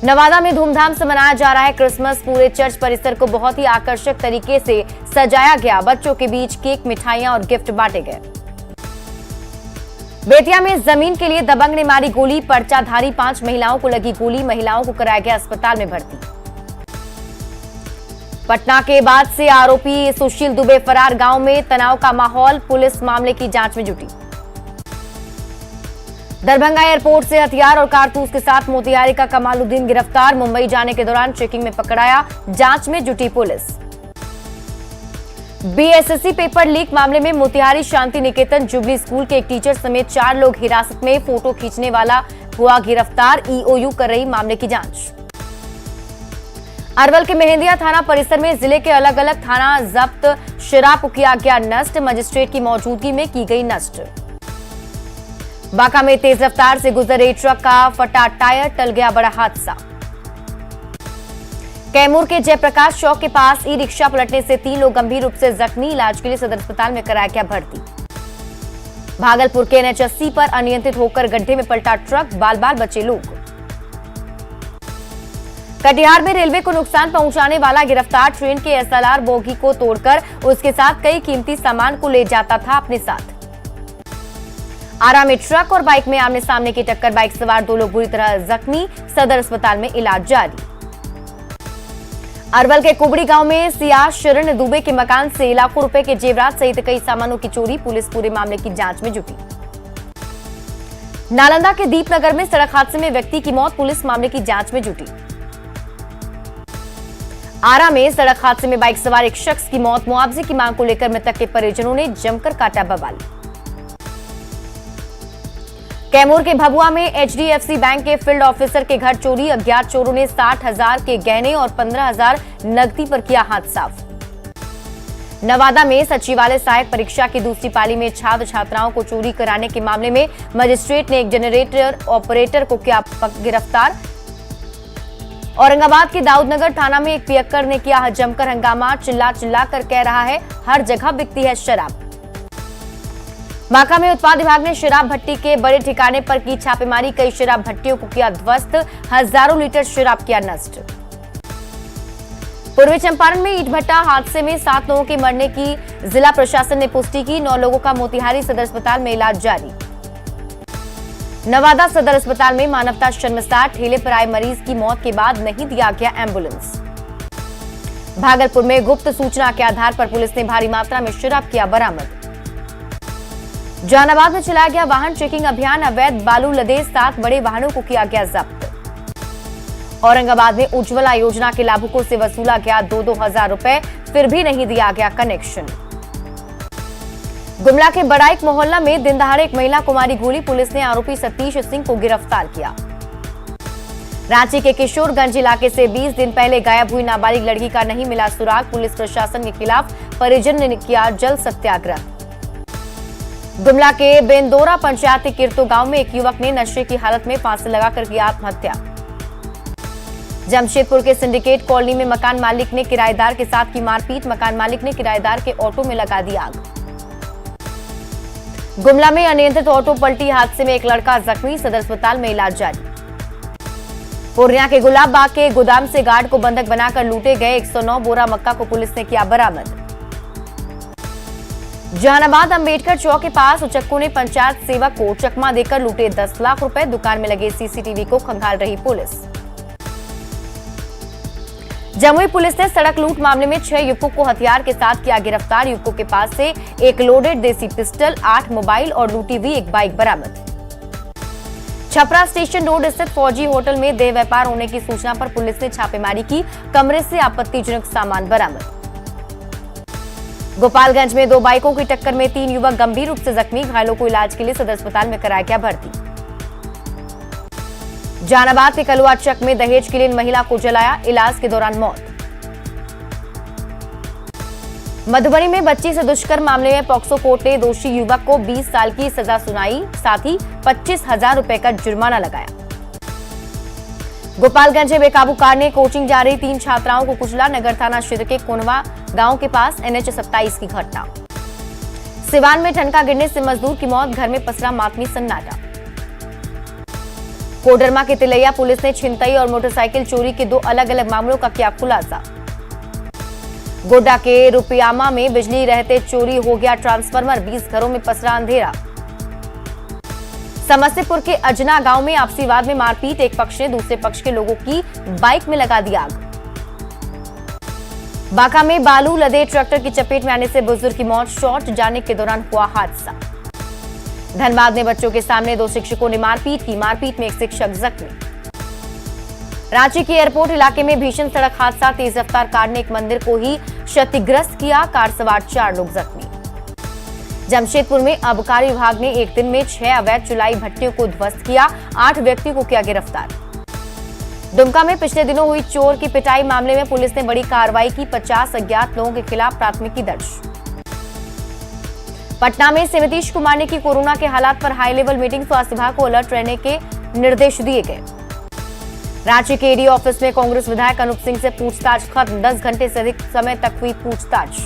नवादा में धूमधाम से मनाया जा रहा है क्रिसमस। पूरे चर्च परिसर को बहुत ही आकर्षक तरीके से सजाया गया। बच्चों के बीच केक, मिठाइयां और गिफ्ट बांटे गए। बेतिया में जमीन के लिए दबंग ने मारी गोली। पर्चाधारी 5 महिलाओं को लगी गोली। महिलाओं को कराया गया अस्पताल में भर्ती। पटना के बाद से आरोपी सुशील दुबे फरार। गांव में तनाव का माहौल। पुलिस मामले की जांच में जुटी। दरभंगा एयरपोर्ट से हथियार और कारतूस के साथ मोतिहारी का कमालुद्दीन गिरफ्तार। मुंबई जाने के दौरान चेकिंग में पकड़ाया। जांच में जुटी पुलिस। बीएसएससी पेपर लीक मामले में मोतिहारी शांति निकेतन जुबली स्कूल के एक टीचर समेत 4 लोग हिरासत में। फोटो खींचने वाला हुआ गिरफ्तार। ईओयू कर रही मामले की जांच। अरवल के मेहंदिया थाना परिसर में जिले के अलग अलग थाना जब्त शराब को किया गया नष्ट। मजिस्ट्रेट की मौजूदगी में की गई नष्ट। बांका में तेज रफ्तार से गुजर रही ट्रक का फटा टायर, टल गया बड़ा हादसा। कैमूर के जयप्रकाश चौक के पास ई रिक्शा पलटने से 3 लोग गंभीर रूप से जख्मी। इलाज के लिए सदर अस्पताल में कराया गया भर्ती। भागलपुर के NH80 पर अनियंत्रित होकर गड्ढे में पलटा ट्रक, बाल बाल बचे लोग। कटिहार में रेलवे को नुकसान पहुंचाने वाला गिरफ्तार। ट्रेन के SLR बोगी को तोड़कर उसके साथ कई कीमती सामान को ले जाता था अपने साथ। आरा में ट्रक और बाइक में आमने सामने की टक्कर। बाइक सवार 2 लोग बुरी तरह जख्मी। सदर अस्पताल में इलाज जारी। अरवल के कुबड़ी गांव में सियाज शरण दुबे के मकान से लाखों रुपए के जेवरात सहित कई सामानों की चोरी। पुलिस पूरे मामले की जांच में जुटी। नालंदा के दीपनगर में सड़क हादसे में व्यक्ति की मौत। पुलिस मामले की जांच में जुटी। आरा में सड़क हादसे में बाइक सवार एक शख्स की मौत। मुआवजे की मांग को लेकर मृतक के परिजनों ने जमकर काटा बवाल। कैमूर के भभुआ में HDFC बैंक के फील्ड ऑफिसर के घर चोरी। अज्ञात चोरों ने 60,000 के गहने और 15,000 नकदी पर किया हाथ साफ। नवादा में सचिवालय सहायक परीक्षा की दूसरी पाली में छात्र छात्राओं को चोरी कराने के मामले में मजिस्ट्रेट ने एक जनरेटर ऑपरेटर को किया गिरफ्तार। औरंगाबाद के दाऊदनगर थाना में एक पियक्कर ने किया जमकर हंगामा। चिल्ला चिल्ला कर कह रहा है हर जगह बिकती है शराब। बांका में उत्पाद विभाग ने शराब भट्टी के बड़े ठिकाने पर की छापेमारी। कई शराब भट्टियों को किया ध्वस्त। हजारों लीटर शराब किया नष्ट। पूर्वी चंपारण में ईंट भट्टा हादसे में 7 लोगों के मरने की जिला प्रशासन ने पुष्टि की। 9 लोगों का मोतिहारी सदर अस्पताल में इलाज जारी। नवादा सदर अस्पताल में मानवता शर्मसार। ठेले पर आए मरीज की मौत के बाद नहीं दिया गया एम्बुलेंस। भागलपुर में गुप्त सूचना के आधार पर पुलिस ने भारी मात्रा में शराब किया बरामद। जहानाबाद में चलाया गया वाहन चेकिंग अभियान। अवैध बालू लदे 7 बड़े वाहनों को किया गया जब्त। औरंगाबाद में उज्ज्वला योजना के लाभुकों से वसूला गया 2-2 हजार रुपए, फिर भी नहीं दिया गया कनेक्शन। गुमला के बड़ाइक मोहल्ला में दिन दहाड़े एक महिला को मारी गोली। पुलिस ने आरोपी सतीश सिंह को गिरफ्तार किया। रांची के किशोरगंज इलाके से 20 दिन पहले गायब हुई नाबालिग लड़की का नहीं मिला सुराग। पुलिस प्रशासन के खिलाफ परिजन ने किया जल सत्याग्रह। गुमला के बेंदोरा पंचायत के किरतो गांव में एक युवक ने नशे की हालत में फांसी लगाकर की आत्महत्या। जमशेदपुर के सिंडिकेट कॉलोनी में मकान मालिक ने किराएदार के साथ की मारपीट। मकान मालिक ने किराएदार के ऑटो में लगा दी आग। गुमला में अनियंत्रित ऑटो पलटी हादसे में एक लड़का जख्मी। सदर अस्पताल में इलाज जारी। पूर्णिया के गुलाब बाग के गोदाम से गार्ड को बंधक बनाकर लूटे गए 109 बोरा मक्का को पुलिस ने किया बरामद। जहानाबाद अंबेडकर चौक के पास उचक्कों ने पंचायत सेवक को चकमा देकर लूटे 10 लाख रुपए। दुकान में लगे सीसीटीवी को खंगाल रही पुलिस। जमुई पुलिस ने सड़क लूट मामले में 6 युवकों को हथियार के साथ किया गिरफ्तार। युवकों के पास से एक लोडेड देसी पिस्टल, 8 मोबाइल और लूटी हुई एक बाइक बरामद। छपरा स्टेशन रोड स्थित फौजी होटल में देह व्यापार होने की सूचना पर पुलिस ने छापेमारी की। कमरे से आपत्तिजनक सामान बरामद। गोपालगंज में 2 बाइकों की टक्कर में 3 युवक गंभीर रूप से जख्मी। घायलों को इलाज के लिए सदर अस्पताल में कराया गया भर्ती। जहानाबाद के कलुआ चक में दहेज के लिए महिला को जलाया। इलाज के दौरान मौत। मधुबनी में बच्ची से दुष्कर्म मामले में पॉक्सो कोर्ट ने दोषी युवक को 20 साल की सजा सुनाई। साथ ही 25,000 रुपए का जुर्माना लगाया। गोपालगंज में बेकाबू कार ने कोचिंग जा रही 3 छात्राओं को कुचला। नगर थाना क्षेत्र के कोनवा गांव के पास NH27 की घटना। सिवान में ठनका गिरने से मजदूर की मौत। घर में पसरा मातमी सन्नाटा। कोडरमा के तिलैया पुलिस ने छिनतई और मोटरसाइकिल चोरी के 2 अलग-अलग मामलों का किया खुलासा। गोड्डा के रुपियामा में बिजली रहते चोरी हो गया ट्रांसफार्मर, 20 घरों में पसरा अंधेरा। समस्तीपुर के अजना गांव में आपसी वाद में मारपीट, एक पक्ष ने दूसरे पक्ष के लोगों की बाइक में लगा दी आग। बांका में बालू लदे ट्रैक्टर की चपेट में आने से बुजुर्ग की मौत, शॉर्ट जाने के दौरान हुआ हादसा। धनबाद में बच्चों के सामने 2 शिक्षकों ने मारपीट की, मारपीट में एक शिक्षक जख्मी। रांची के एयरपोर्ट इलाके में भीषण सड़क हादसा, तेज रफ्तार कार ने एक मंदिर को ही क्षतिग्रस्त किया, कार सवार 4 लोग जख्मी। जमशेदपुर में आबकारी विभाग ने एक दिन में 6 अवैध चुलाई भट्टियों को ध्वस्त किया, 8 व्यक्तियों को किया गिरफ्तार। दुमका में पिछले दिनों हुई चोर की पिटाई मामले में पुलिस ने बड़ी कार्रवाई की, 50 अज्ञात लोगों के खिलाफ प्राथमिकी दर्ज। पटना में सीएम नीतीश कुमार ने की कोरोना के हालात पर हाई लेवल मीटिंग, स्वास्थ्य विभाग को अलर्ट रहने के निर्देश दिए गए। रांची के ईडी ऑफिस में कांग्रेस विधायक अनूप सिंह से पूछताछ खत्म, 10 घंटे से अधिक समय तक हुई पूछताछ।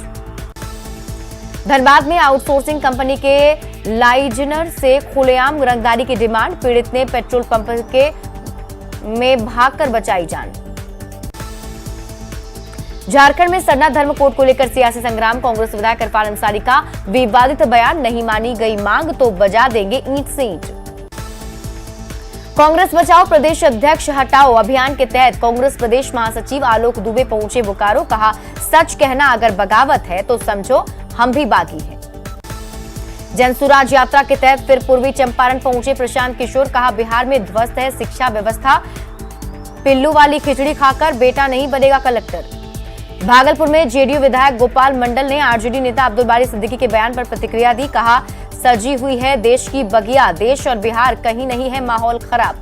धनबाद में आउटसोर्सिंग कंपनी के लाइजनर से खुलेआम रंगदारी की डिमांड, पीड़ित ने पेट्रोल पंप के में भागकर बचाई जान। झारखंड में सरना धर्म कोड को लेकर सियासी संग्राम, कांग्रेस विधायक इरफान अंसारी का विवादित बयान, नहीं मानी गई मांग तो बजा देंगे ईंट से ईंट। कांग्रेस बचाओ प्रदेश अध्यक्ष हटाओ अभियान के तहत कांग्रेस प्रदेश महासचिव आलोक दुबे पहुंचे बोकारो, कहा सच कहना अगर बगावत है तो समझो हम भी बागी हैं। जनसुराज यात्रा के तहत फिर पूर्वी चंपारण पहुंचे प्रशांत किशोर, कहा बिहार में ध्वस्त है शिक्षा व्यवस्था, पिल्लू वाली खिचड़ी खाकर बेटा नहीं बनेगा कलेक्टर। भागलपुर में जेडीयू विधायक गोपाल मंडल ने आरजेडी नेता अब्दुल बारी सिद्दीकी के बयान पर प्रतिक्रिया दी, कहा सजी हुई है देश की बगिया, देश और बिहार कहीं नहीं है माहौल खराब।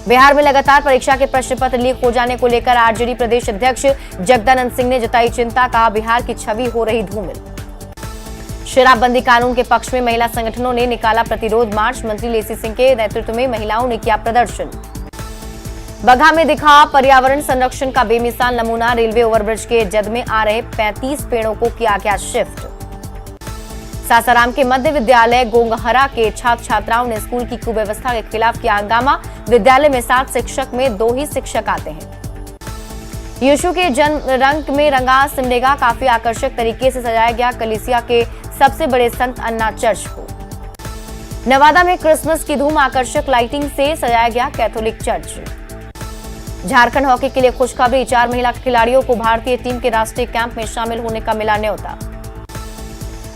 बिहार में लगातार परीक्षा के प्रश्न पत्र लीक हो जाने को लेकर आरजेडी प्रदेश अध्यक्ष जगदानंद सिंह ने जताई चिंता, कहा बिहार की छवि हो रही धूमिल। शराबबंदी कानून के पक्ष में महिला संगठनों ने निकाला प्रतिरोध मार्च, मंत्री लेसी सिंह के नेतृत्व में महिलाओं ने किया प्रदर्शन। बगहा में दिखा पर्यावरण संरक्षण का बेमिसाल नमूना, रेलवे ओवरब्रिज के जद में आ रहे 35 पेड़ों को किया गया शिफ्ट। सासाराम के मध्य विद्यालय गोंगहरा के छात्र छात्राओं ने स्कूल की कुव्यवस्था के खिलाफ किया हंगामा, विद्यालय में 7 शिक्षक में 2 ही शिक्षक आते हैं। यीशु के जन्म रंग में रंगा सिमडेगा, काफी आकर्षक तरीके से सजाया गया कलीसिया के सबसे बड़े संत अन्ना चर्च को। नवादा में क्रिसमस की धूम, आकर्षक लाइटिंग से सजाया गया कैथोलिक चर्च। झारखंड हॉकी के लिए खुशखबरी, 4 महिला खिलाड़ियों को भारतीय टीम के राष्ट्रीय कैंप में शामिल होने का मिला न्योता।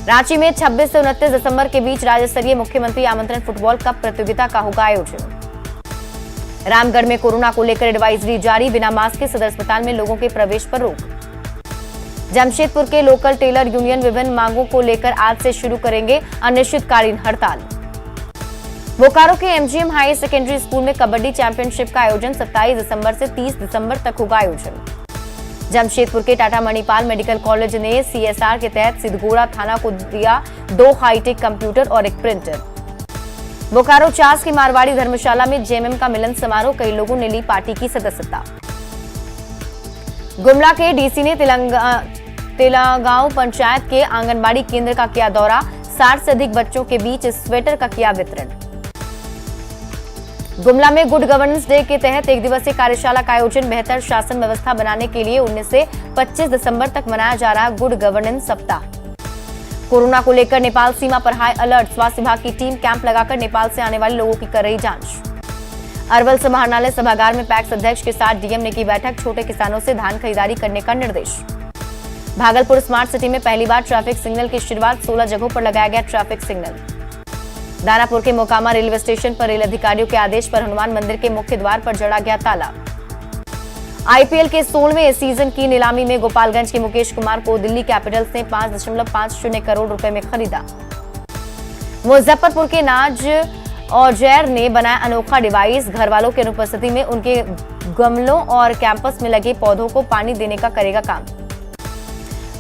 रांची में 26 से 29 दिसंबर के बीच राज्य स्तरीय मुख्यमंत्री आमंत्रण फुटबॉल कप प्रतियोगिता का होगा आयोजन। रामगढ़ में कोरोना को लेकर एडवाइजरी जारी, बिना मास्क के सदर अस्पताल में लोगों के प्रवेश पर रोक। जमशेदपुर के लोकल टेलर यूनियन विभिन्न मांगों को लेकर आज से शुरू करेंगे अनिश्चितकालीन हड़ताल। बोकारो के एमजीएम हाई सेकेंडरी स्कूल में कबड्डी चैंपियनशिप का आयोजन 27 दिसंबर से 30 दिसंबर तक होगा आयोजन। जमशेदपुर के टाटा मणिपाल मेडिकल कॉलेज ने सीएसआर के तहत सिद्धगोड़ा थाना को दिया 2 हाईटेक कंप्यूटर और एक प्रिंटर। बोकारो चास की मारवाड़ी धर्मशाला में जेएमएम का मिलन समारोह, कई लोगों ने ली पार्टी की सदस्यता। गुमला के डीसी ने तेलागांव पंचायत के आंगनबाड़ी केंद्र का किया दौरा, 60 से अधिक बच्चों के बीच स्वेटर का किया वितरण। गुमला में गुड गवर्नेंस डे के तहत 1 दिवसीय कार्यशाला का आयोजन, बेहतर शासन व्यवस्था बनाने के लिए 19 से 25 दिसंबर तक मनाया जा रहा गुड गवर्नेंस सप्ताह। कोरोना को लेकर नेपाल सीमा पर हाई अलर्ट, स्वास्थ्य विभाग की टीम कैंप लगाकर नेपाल से आने वाले लोगों की कर रही जांच। अरवल समाहरणालय सभागार में पैक्स अध्यक्ष के साथ डीएम ने की बैठक, छोटे किसानों से धान खरीदारी करने का निर्देश। भागलपुर स्मार्ट सिटी में पहली बार ट्रैफिक सिग्नल की शुरुआत, 16 जगहों पर लगाया गया ट्रैफिक सिग्नल। दानापुर के मोकामा रेलवे स्टेशन पर रेल अधिकारियों के आदेश पर हनुमान मंदिर के मुख्य द्वार पर जड़ा गया ताला। आईपीएल के 16वें सीजन की नीलामी में गोपालगंज के मुकेश कुमार को दिल्ली कैपिटल्स ने 5.50 करोड़ रुपए में खरीदा। मुजफ्फरपुर के नाज औजैर ने बनाया अनोखा डिवाइस, घर वालों की अनुपस्थिति में उनके गमलों और कैंपस में लगे पौधों को पानी देने का करेगा काम।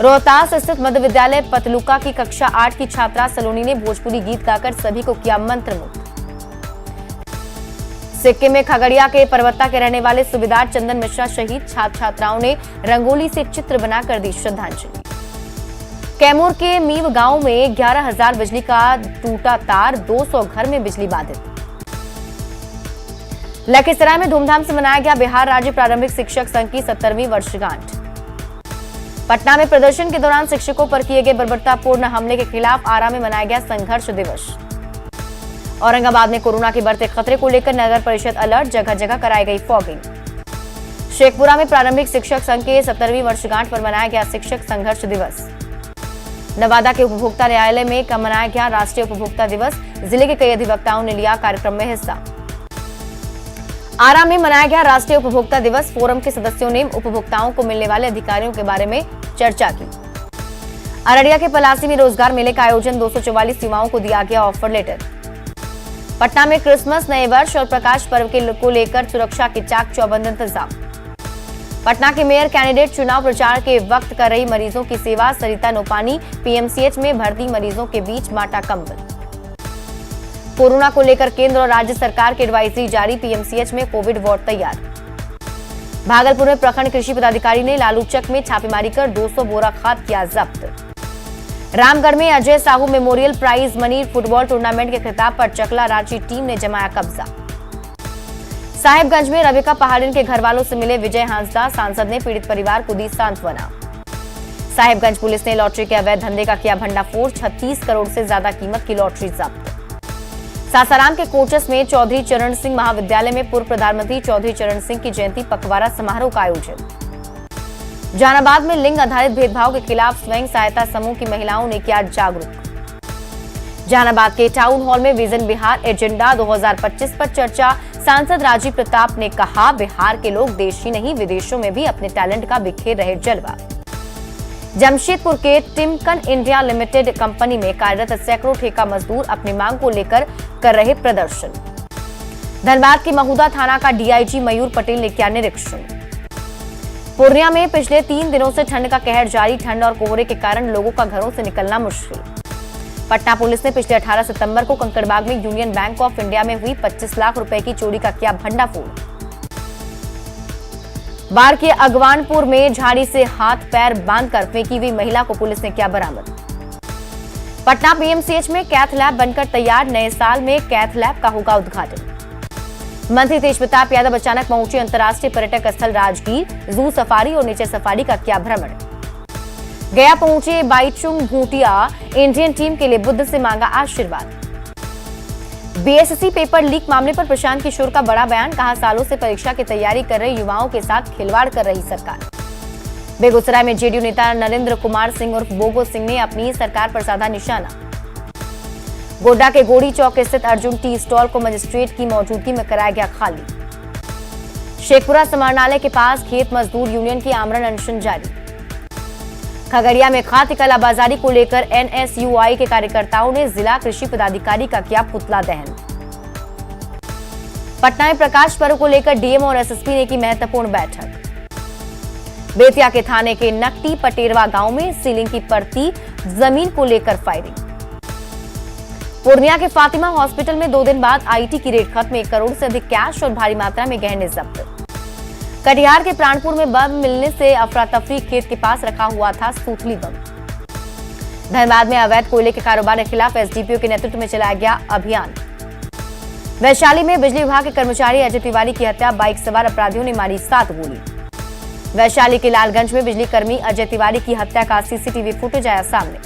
रोहतास स्थित मध्य विद्यालय पतलुका की कक्षा 8 की छात्रा सलोनी ने भोजपुरी गीत गाकर सभी को किया मंत्रमुग्ध। सिक्किम में खगड़िया के परवत्ता के रहने वाले सूबेदार चंदन मिश्रा शहीद, छात्र छात्राओं ने रंगोली से चित्र बनाकर दी श्रद्धांजलि। कैमूर के मीव गांव में 11,000 बिजली का टूटा तार, 200 घर में बिजली बाधित। लखीसराय में धूमधाम से मनाया गया बिहार राज्य प्रारंभिक शिक्षक संघ की 70वीं वर्षगांठ। पटना में प्रदर्शन के दौरान शिक्षकों पर किए गए बर्बरतापूर्ण हमले के खिलाफ आरा में मनाया गया संघर्ष दिवस। औरंगाबाद में कोरोना के बढ़ते खतरे को लेकर नगर परिषद अलर्ट, जगह जगह कराई गई फॉगिंग। शेखपुरा में प्रारंभिक शिक्षक संघ के 70वीं वर्षगांठ पर मनाया गया शिक्षक संघर्ष दिवस। नवादा के उपभोक्ता न्यायालय में मनाया गया राष्ट्रीय उपभोक्ता दिवस। जिले के कई अधिवक्ताओं ने लिया कार्यक्रम में हिस्सा। आरा में मनाया गया राष्ट्रीय उपभोक्ता दिवस। फोरम के सदस्यों ने उपभोक्ताओं को मिलने वाले अधिकारियों के बारे में चर्चा की। अररिया के पलासी में रोजगार मेले का आयोजन, 244 युवाओं को दिया गया ऑफर लेटर। पटना में क्रिसमस, नए वर्ष और प्रकाश पर्व को लेकर सुरक्षा के चाक चौबंद इंतजाम। पटना के मेयर कैंडिडेट चुनाव प्रचार के वक्त कर रही मरीजों की सेवा। सरिता नोपानी पीएमसीएच में भर्ती मरीजों के बीच बांटा कंबल। कोरोना को लेकर केंद्र और राज्य सरकार की एडवाइजरी जारी। पीएमसीएच में कोविड वार्ड तैयार। भागलपुर में प्रखंड कृषि पदाधिकारी ने लालूचक में छापेमारी कर 200 बोरा खाद किया जब्त। रामगढ़ में Ajay Sahu memorial prize money football tournament के खिताब पर चकला रांची टीम ने जमाया कब्जा। साहिबगंज में रविका पहाड़िन के घर वालों से मिले विजय हांसदा। सांसद ने पीड़ित परिवार को दी सांत्वना। साहिबगंज पुलिस ने लॉटरी के अवैध धंधे का किया भंडाफोड़। 36 करोड़ से ज्यादा कीमत की लॉटरी जब्त। सासाराम के कोचस में चौधरी चरण सिंह महाविद्यालय में पूर्व प्रधानमंत्री चौधरी चरण सिंह की जयंती पखवाड़ा समारोह का आयोजन। जहानाबाद में लिंग आधारित भेदभाव के खिलाफ स्वयं सहायता समूह की महिलाओं ने किया जागरूक। जहानाबाद के टाउन हॉल में विजन बिहार एजेंडा 2025 पर चर्चा। सांसद राजीव प्रताप ने कहा, बिहार के लोग देश ही नहीं विदेशों में भी अपने टैलेंट का बिखेर रहे जलवा। जमशेदपुर के टिमकन इंडिया लिमिटेड कंपनी में कार्यरत सैकड़ों ठेका मजदूर अपनी मांग को लेकर कर रहे प्रदर्शन। धनबाद के महुदा थाना का डीआईजी मयूर पटेल ने किया निरीक्षण। पूर्णिया में पिछले 3 दिनों से ठंड का कहर जारी। ठंड और कोहरे के कारण लोगों का घरों से निकलना मुश्किल। पटना पुलिस ने पिछले 18 सितंबर को कंकड़बाग में यूनियन बैंक ऑफ इंडिया में हुई 25 लाख रुपए की चोरी का किया भंडाफोड़। बाढ़ के अगवानपुर में झाड़ी से हाथ पैर बांधकर फेंकी हुई महिला को पुलिस ने किया बरामद। पटना पीएमसीएच में कैथ लैब बनकर तैयार। नए साल में कैथ लैब का होगा उद्घाटन। मंत्री तेज प्रताप यादव अचानक पहुंचे अंतर्राष्ट्रीय पर्यटक स्थल राजगीर। जू सफारी और नेचर सफारी का किया भ्रमण। गया पहुंचे बाईचुंग भूटिया। इंडियन टीम के लिए बुद्ध से मांगा आशीर्वाद। बीएसएससी पेपर लीक मामले पर प्रशांत किशोर का बड़ा बयान। कहा, सालों से परीक्षा की तैयारी कर रहे युवाओं के साथ खिलवाड़ कर रही सरकार। बेगूसराय में जेडीयू नेता नरेंद्र कुमार सिंह उर्फ बोगो सिंह ने अपनी सरकार पर साधा निशाना। गोड्डा के गोड़ी चौक स्थित अर्जुन टी स्टॉल को मजिस्ट्रेट की मौजूदगी में कराया गया खाली। शेखपुरा समाहरणालय के पास खेत मजदूर यूनियन की आमरण अनशन जारी। खगड़िया में खाद्य कालाबाजारी को लेकर एनएसयूआई के कार्यकर्ताओं ने जिला कृषि पदाधिकारी का किया पुतला दहन। पटना में प्रकाश पर्व को लेकर डीएम और एसएसपी ने की महत्वपूर्ण बैठक। बेतिया के थाने के नकटी पटेरवा गांव में सीलिंग की परती जमीन को लेकर फायरिंग। पूर्णिया के फातिमा हॉस्पिटल में 2 दिन बाद आईटी की रेड खत्म। 1 करोड़ से अधिक कैश और भारी मात्रा में गहने जब्त। कटिहार के प्राणपुर में बम मिलने से अफरा तफरी। खेत के पास रखा हुआ था सूतली बम। धनबाद में अवैध कोयले के कारोबार के खिलाफ एसडीपीओ के नेतृत्व में चलाया गया अभियान। वैशाली में बिजली विभाग के कर्मचारी अजय तिवारी की हत्या। बाइक सवार अपराधियों ने मारी 7 गोली। वैशाली के लालगंज में बिजली कर्मी अजय तिवारी की हत्या का सीसीटीवी फुटेज आया सामने।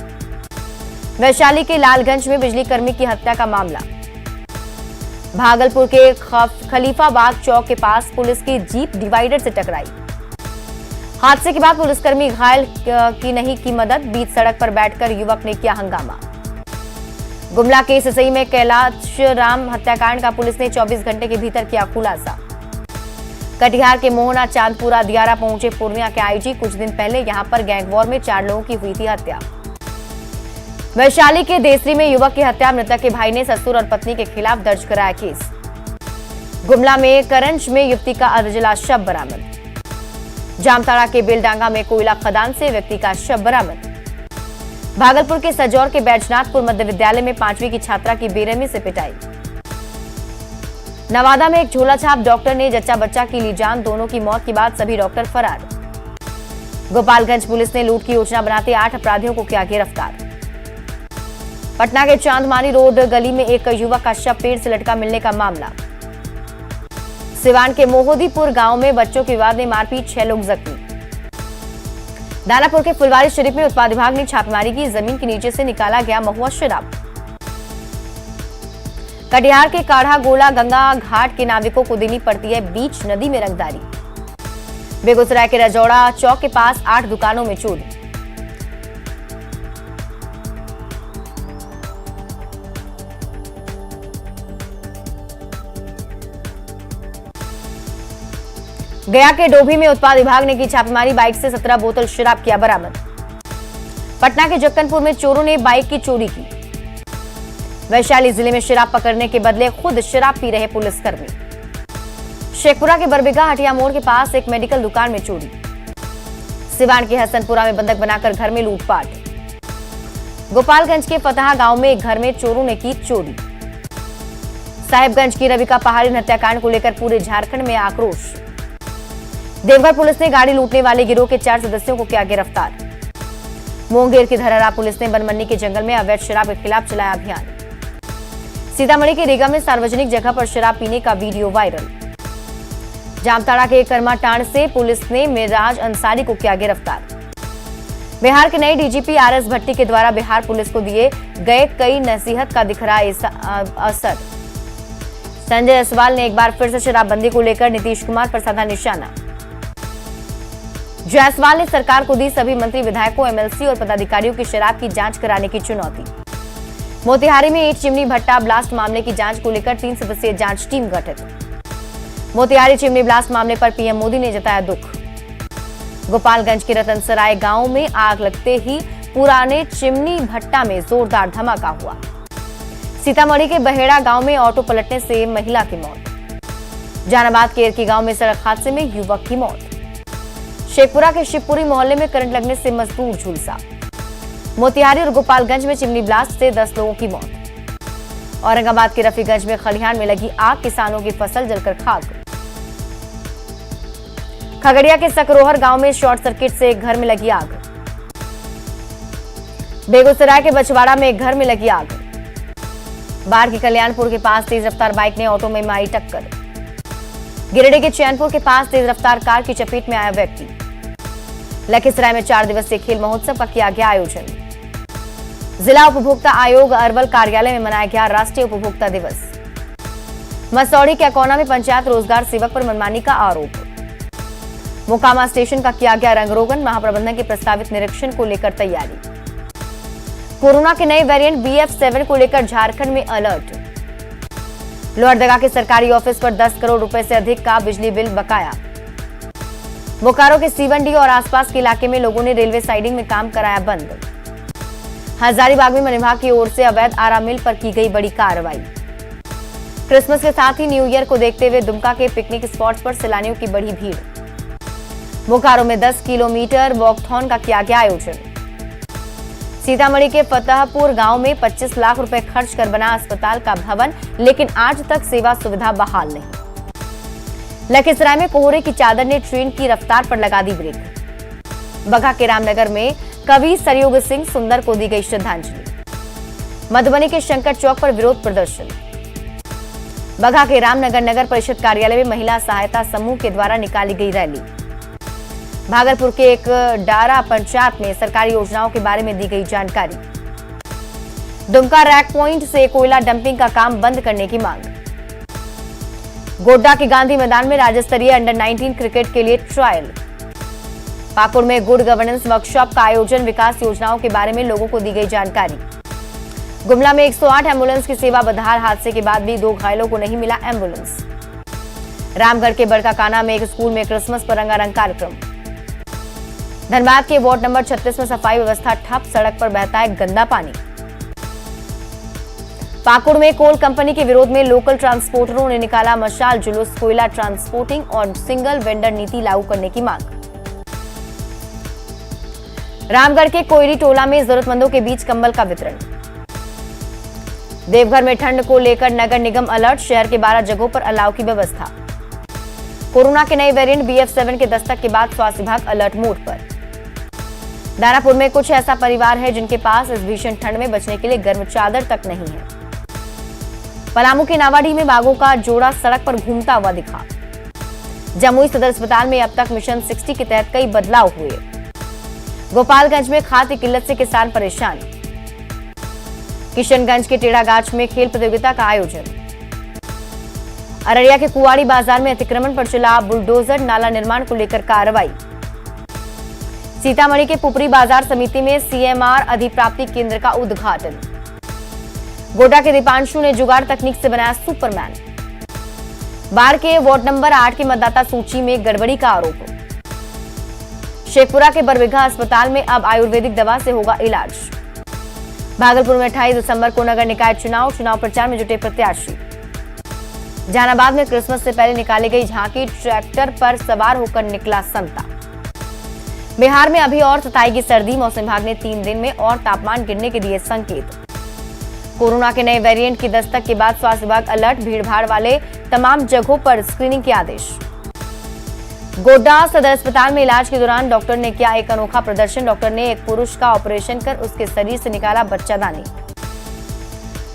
वैशाली के लालगंज में बिजली कर्मी की हत्या का मामला। भागलपुर के खलीफाबाद चौक के पास पुलिस की जीप डिवाइडर से टकराई। हादसे के बाद पुलिसकर्मी घायल की नहीं की मदद। बीच सड़क पर बैठकर युवक ने किया हंगामा। गुमला के सिसई में कैलाश राम हत्याकांड का पुलिस ने 24 घंटे के भीतर किया खुलासा। कटिहार के मोहना चांदपुरा दियारा पहुंचे पूर्णिया के आईजी। कुछ दिन पहले यहां पर गैंगवॉर में 4 लोगों की हुई थी हत्या। वैशाली के देसरी में युवक की हत्या। मृतक के भाई ने ससुर और पत्नी के खिलाफ दर्ज कराया केस। गुमला में करंज में युवती का अधजला शव बरामद। जामताड़ा के बेलडांगा में कोयला खदान से व्यक्ति का शव बरामद। भागलपुर के सजौर के बैजनाथपुर मध्य विद्यालय में 5वीं की छात्रा की बेरहमी से पिटाई। नवादा में एक झोला छाप डॉक्टर ने जच्चा बच्चा की ली जान। दोनों की मौत के बाद सभी डॉक्टर फरार। गोपालगंज पुलिस ने लूट की योजना बनाते 8 अपराधियों को किया गिरफ्तार। पटना के चांदमानी रोड गली में एक युवक का शव पेड़ से लटका मिलने का मामला। सिवान के मोहदीपुर गांव में बच्चों के विवाद में मारपीट, 6 लोग जख्मी। दानापुर के फुलवारी शरीफ में उत्पाद विभाग ने छापेमारी की, जमीन के नीचे से निकाला गया महुआ शराब। कटिहार के काढ़ा गोला गंगा घाट के नाविकों को देनी पड़ती है बीच नदी में रंगदारी। बेगूसराय के रजौड़ा चौक के पास 8 दुकानों में चोरी। गया के डोभी में उत्पाद विभाग ने की छापेमारी, बाइक से 17 बोतल शराब किया बरामद। पटना के जक्कनपुर में चोरों ने बाइक की चोरी की। वैशाली जिले में शराब पकड़ने के बदले खुद शराब पी रहे पुलिसकर्मी। शेखपुरा के बरबीघा हटिया मोड़ के पास एक मेडिकल दुकान में चोरी। सिवान के हसनपुरा में बंधक बनाकर घर में लूटपाट। गोपालगंज के फतहा गांव में एक घर में चोरों ने की चोरी। साहिबगंज की रविका पहाड़ी हत्याकांड को लेकर पूरे झारखंड में आक्रोश। देवघर पुलिस ने गाड़ी लूटने वाले गिरोह के 4 सदस्यों को किया गिरफ्तार। मुंगेर की धरहरा पुलिस ने बनमन्नी के जंगल में अवैध शराब के खिलाफ चलाया अभियान। सीतामढ़ी के रीगा में सार्वजनिक जगह पर शराब पीने का वीडियो वायरल। जामताड़ा के कर्माटांड से पुलिस ने मिराज अंसारी को किया गिरफ्तार। बिहार के नए डीजीपी आरएस भट्टी के द्वारा बिहार पुलिस को दिए गए कई नसीहत का दिख रहा असर। संजय जायसवाल ने एक बार फिर से शराबबंदी को लेकर नीतीश कुमार पर साधा निशाना। जायसवाल ने सरकार को दी सभी मंत्री, विधायकों, एमएलसी और पदाधिकारियों की शराब की जांच कराने की चुनौती। मोतिहारी में ईंट चिमनी भट्टा ब्लास्ट मामले की जांच को लेकर 3 सदस्यीय जांच टीम गठित। मोतिहारी चिमनी ब्लास्ट मामले पर पीएम मोदी ने जताया दुख। गोपालगंज के रतनसराय गांव में आग लगते ही पुराने चिमनी भट्टा में जोरदार धमाका हुआ। सीतामढ़ी के बहेड़ा गांव में ऑटो पलटने से महिला की मौत। जहानाबाद के एरकी गांव में सड़क हादसे में युवक की मौत। शेखपुरा के शिवपुरी मोहल्ले में करंट लगने से मजदूर झुलसा। मोतिहारी और गोपालगंज में चिमनी ब्लास्ट से 10 लोगों की मौत। औरंगाबाद के रफीगंज में खलिहान में लगी आग, किसानों की फसल जलकर खाक। खगड़िया के सकरोहर गांव में शॉर्ट सर्किट से एक घर में लगी आग। बेगूसराय के बछवाड़ा में एक घर में लगी आग। बाढ़ के कल्याणपुर के पास तेज रफ्तार बाइक ने ऑटो में मारी टक्कर। गिरिडीह के चैनपुर के पास तेज रफ्तार कार की चपेट में आया व्यक्ति। लखीसराय में 4 दिवसीय खेल महोत्सव का किया गया आयोजन। जिला उपभोक्ता आयोग अरवल कार्यालय में मनाया गया राष्ट्रीय उपभोक्ता दिवस। मसौढ़ी के अकौना में पंचायत रोजगार सेवक पर मनमानी का आरोप। मोकामा स्टेशन का किया गया रंगरोगन, महाप्रबंधन के प्रस्तावित निरीक्षण को लेकर तैयारी। कोरोना के नए वेरिएंट BF7 को लेकर झारखंड में अलर्ट। लोहरदगा के सरकारी ऑफिस पर 10 करोड़ रुपए से अधिक का बिजली बिल बकाया। बोकारो के सीवंडी और आसपास के इलाके में लोगों ने रेलवे साइडिंग में काम कराया बंद। हजारीबाग में वन विभाग की ओर से अवैध आरा मिल पर की गई बड़ी कार्रवाई। क्रिसमस के साथ ही न्यू ईयर को देखते हुए दुमका के पिकनिक स्पॉट्स पर सैलानियों की बड़ी भीड़। बोकारो में 10 किलोमीटर वॉकथॉन का किया गया आयोजन। सीतामढ़ी के फतेहपुर गांव में 25 लाख रुपए खर्च कर बना अस्पताल का भवन, लेकिन आज तक सेवा सुविधा बहाल नहीं। लखीसराय में कोहरे की चादर ने ट्रेन की रफ्तार पर लगा दी ब्रेक। बघा के रामनगर में कवि सरयुग सिंह सुंदर को दी गई श्रद्धांजलि। मधुबनी के शंकर चौक पर विरोध प्रदर्शन। बघा के रामनगर नगर परिषद कार्यालय में महिला सहायता समूह के द्वारा निकाली गई रैली। भागलपुर के एक डारा पंचायत में सरकारी योजनाओं के बारे में दी गई जानकारी। दुमका रैक पॉइंट से कोयला डंपिंग का काम बंद करने की मांग। गोड्डा के गांधी मैदान में राज्य स्तरीय अंडर 19 क्रिकेट के लिए ट्रायल। पाकुड़ में गुड गवर्नेंस वर्कशॉप का आयोजन, विकास योजनाओं के बारे में लोगों को दी गई जानकारी। गुमला में 108 एम्बुलेंस की सेवा बदहाल, हादसे के बाद भी 2 घायलों को नहीं मिला एम्बुलेंस। रामगढ़ के बड़काकाना में एक स्कूल में क्रिसमस पर रंगारंग कार्यक्रम। धनबाद के वार्ड नंबर 36 में सफाई व्यवस्था ठप, सड़क पर बहता है गंदा पानी। पाकुड़ में कोल कंपनी के विरोध में लोकल ट्रांसपोर्टरों ने निकाला मशाल जुलूस, कोयला ट्रांसपोर्टिंग और सिंगल वेंडर नीति लागू करने की मांग। रामगढ़ के कोयरी टोला में जरूरतमंदों के बीच कंबल का वितरण। देवघर में ठंड को लेकर नगर निगम अलर्ट, शहर के 12 जगहों पर अलाव की व्यवस्था। कोरोना के नए वेरिएंट BF7 के दस्तक के बाद स्वास्थ्य विभाग अलर्ट मोड पर। दानापुर में कुछ ऐसा परिवार है जिनके पास इस भीषण ठंड में बचने के लिए गर्म चादर तक नहीं है। पलामू के नावाडीह में बाघों का जोड़ा सड़क पर घूमता हुआ दिखा। जमुई सदर अस्पताल में अब तक मिशन 60 के तहत कई बदलाव हुए। गोपालगंज में खाद्य किल्लत से किसान परेशान। किशनगंज के टेढ़ागाछ में खेल प्रतियोगिता का आयोजन। अररिया के कुआड़ी बाजार में अतिक्रमण पर चला बुलडोजर, नाला निर्माण को लेकर कार्रवाई। सीतामढ़ी के पुपरी बाजार समिति में सीएमआर अधिप्राप्ति केंद्र का उद्घाटन। गोड्डा के दीपांशु ने जुगाड़ तकनीक से बनाया सुपरमैन। बाढ़ के वार्ड नंबर 8 की मतदाता सूची में गड़बड़ी का आरोप। शेखपुरा के बरबीघा अस्पताल में अब आयुर्वेदिक दवा से होगा इलाज। भागलपुर में 28 दिसंबर को नगर निकाय चुनाव प्रचार में जुटे प्रत्याशी। जहानाबाद में क्रिसमस से पहले निकाली गई झांकी, ट्रैक्टर पर सवार होकर निकला संता। बिहार में अभी और सताएगी सर्दी, मौसम विभाग ने 3 दिन में और तापमान गिरने के दिए संकेत। कोरोना के नए वेरिएंट की दस्तक के बाद स्वास्थ्य विभाग अलर्ट, भीड़भाड़ वाले तमाम जगहों पर स्क्रीनिंग के आदेश। गोड्डा सदर अस्पताल में इलाज के दौरान डॉक्टर ने किया एक अनोखा प्रदर्शन। डॉक्टर ने एक पुरुष का ऑपरेशन कर उसके शरीर से निकाला बच्चादानी।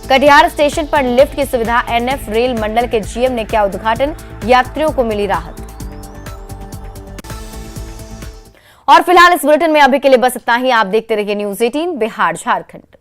कटिहार स्टेशन पर लिफ्ट की सुविधा, एनएफ रेल मंडल के जीएम ने किया उद्घाटन, यात्रियों को मिली राहत। और फिलहाल इस बुलेटिन में अभी के लिए बस इतना ही। आप देखते रहिए न्यूज़ 18 बिहार झारखंड।